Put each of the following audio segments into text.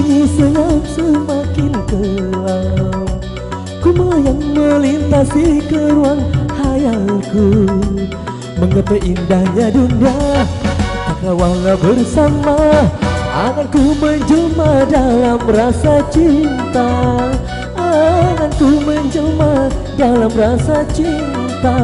Sunyi senyap semakin kelam, ku melayang melintasi ke ruang hayalku. Mengapa indahnya dunia tak kawal bersama, akan ku menjelma dalam rasa cinta, akan ku menjelma dalam rasa cinta.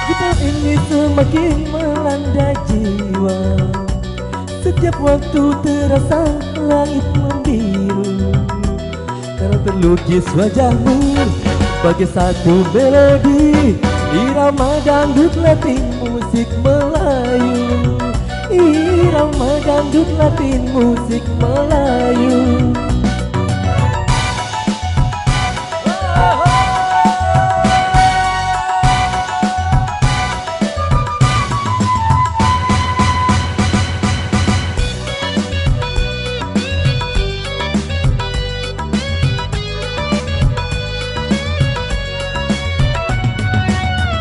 Gitar ini semakin melanda jiwa, setiap waktu terasa langit membiru, karena terlukis wajahmu bagai satu melodi, irama dangdut Latin musik Melayu, irama dangdut Latin musik Melayu.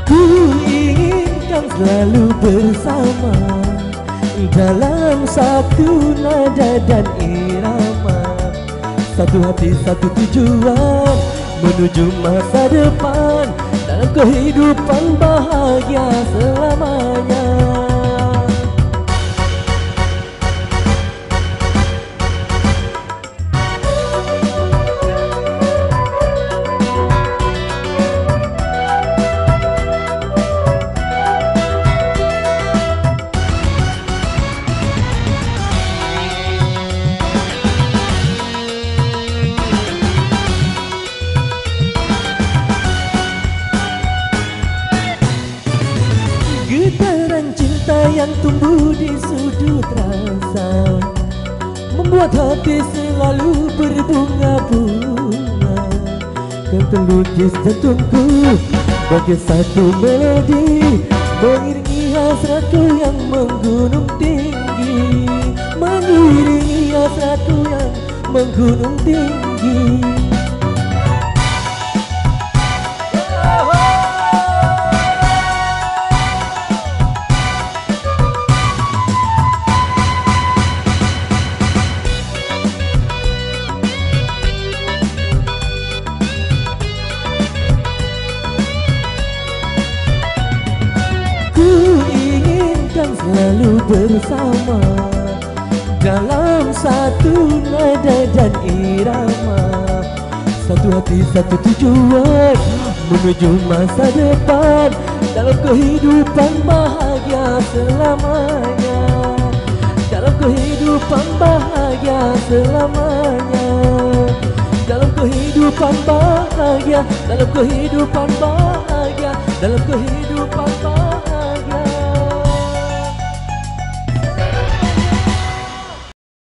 Ku inginkan selalu bersama dalam satu nada dan irama, satu hati satu tujuan menuju masa depan, dalam kehidupan bahagia selamanya. Getaran cinta yang tumbuh di sudut rasa membuat hati selalu berbunga-bunga. Kau terlukis jantungku bagai satu melodi, mengiringi hasratku yang menggunung tinggi, mengiringi hasratku yang menggunung tinggi. Ku inginkan selalu bersama dalam satu nada dan irama, satu hati satu tujuan menuju masa depan, dalam kehidupan bahagia selamanya, dalam kehidupan bahagia selamanya, dalam kehidupan bahagia, dalam kehidupan bahagia, dalam kehidupan bahagia.